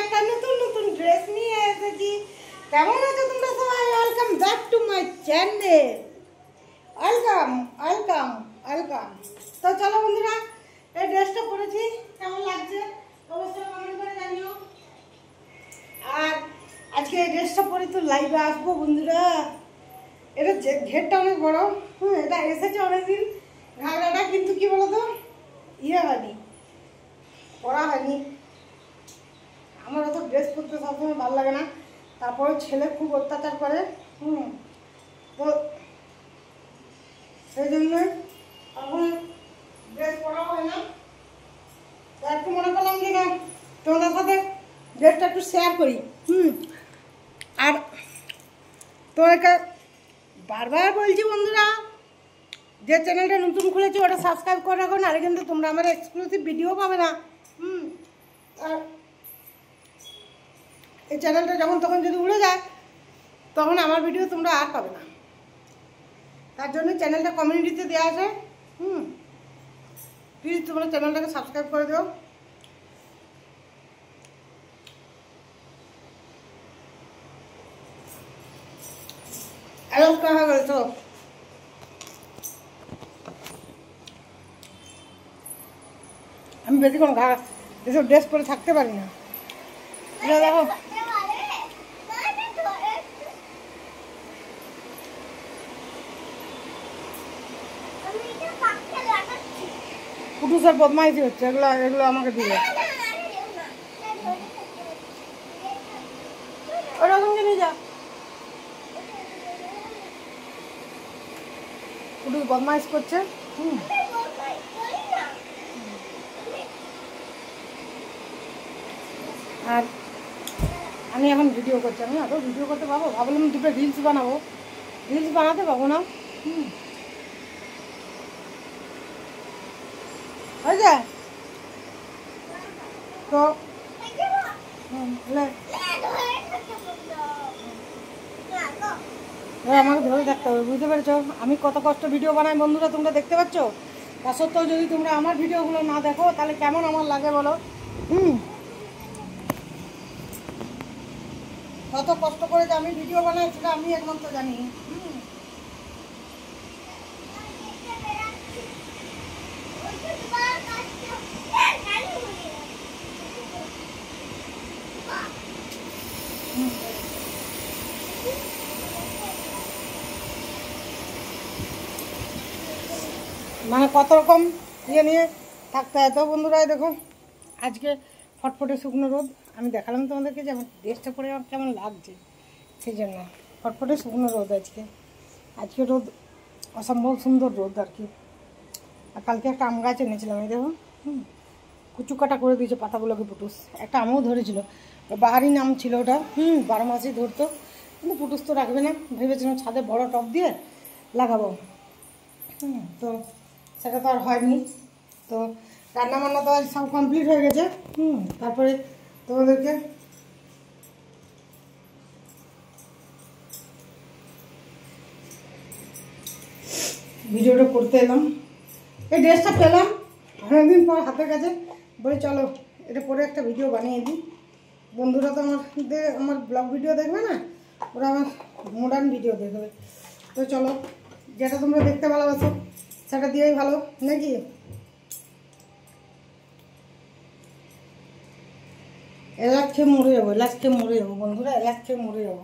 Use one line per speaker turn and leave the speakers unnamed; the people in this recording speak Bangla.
একটা নতুন নতুন ড্রেস নিয়ে এসেছি। কেমন আছো তোমরা সবাই? Welcome back to my channel. Welcome welcome welcome. তো চলো বন্ধুরা, এই ড্রেসটা পরেছি, কেমন লাগছে অবশ্যই কমেন্ট করে জানিও। আর আজকে এই ড্রেসটা পরে তো লাইভে আসবো বন্ধুরা। এটা ঘেরটা অনেক বড়, এটা এসেছে অনেকদিন ঘাগরাটা, কিন্তু কি বলতো ইয়ে হয়নি, পরা হয়নি। আমার অত ড্রেস পরতে সবসময় ভালো লাগে না, তারপরে ছেলে খুব অত্যাচার করে, তো সেই জন্যই এখন ড্রেস পরা হয় না। তো একটু মনে করলাম যে না, তোমাদের সাথে ড্রেসটা একটু শেয়ার করি। আর তোমাকে বারবার বলছি বন্ধুরা, যে চ্যানেলটা নতুন খুলেছি ওটা সাবস্ক্রাইব করে রাখো, নাহলে কিন্তু তোমরা আমার এক্সক্লুসিভ ভিডিও পাবে না। আর এই চ্যানেলটা যখন তখন যদি উড়ে যায়, তখন আমার ভিডিও তোমরা আর পাবে না। তার জন্য চ্যানেলটা কমিউনিটিতে দেওয়া আছে, প্লিজ তোমরা চ্যানেলটাকে সাবস্ক্রাইব করে দিও। অ্যালার্ম হয়ে গেল তো, আমি বেশিক্ষণ এসব ড্রেস পরে থাকতে পারি না। দেখো পুটুসের বদমাইশি হচ্ছে, এগুলো এগুলো আমাকে দিবে। ওরকম নিয়ে যা, পুটুস বদমাইশ করছে। আর আমি এখন ভিডিও করছি, আমি আদৌ ভিডিও করতে পাবো? ভাবলাম দুটো রিলস বানাবো, রিলস বানাতে পাবো না। হয়েছে তো আমাকে ধরে দেখতে হবে, বুঝতে পেরেছো? আমি কত কষ্ট ভিডিও বানাই বন্ধুরা, তোমরা দেখতে পাচ্ছ। তা সত্ত্বেও যদি তোমরা আমার ভিডিওগুলো না দেখো, তাহলে কেমন আমার লাগে বলো? কত কষ্ট করে যে আমি ভিডিও বানাই সেটা আমি একমাত্র জানি। মানে কত রকম ইয়ে নিয়ে থাকতে হয়। তো বন্ধুরা দেখো, আজকে ফটফটে শুকনো রোদ, আমি দেখালাম তোমাদেরকে যে আমার ড্রেসটা পরে আমার কেমন লাগছে, সেই জন্য ফটফটে শুকনো রোদ আজকে। আজকে রোদ অসম্ভব সুন্দর রোদ আর কি। আর কালকে একটা আম গাছ এনেছিলাম, এই দেখো কুচু কাটা করে দিয়েছে পাতাগুলোকে পুটুস। একটা আমও ধরেছিল, বাহারি আম ছিল ওটা, 12 মাসই ধরতো, কিন্তু পুটুস তো রাখবে না, ভেবেছিলাম ছাদে বড় টব দিয়ে লাগাবো। তো সেটা তো আর হয়নি। তো রান্নাবান্না তো আজ সব কমপ্লিট হয়ে গেছে। তারপরে তোমাদেরকে ভিডিওটা করতে এলাম। এই ড্রেসটা পেলাম অনেকদিন পর হাতের কাছে, বলে চলো এটা পরে একটা ভিডিও বানিয়ে দিই। বন্ধুরা তো আমার ব্লগ ভিডিও দেখবে না, ওরা আমার মডার্ন ভিডিও দেখবে। তো চলো, যেটা তোমরা দেখতে ভালোবাসো সেটা দিয়েই ভালো নাকি। এলাচ খেয়ে মরে যাবো, এলাচ খেয়ে মরে যাবো বন্ধুরা, এলাচ খেয়ে মরে যাবো।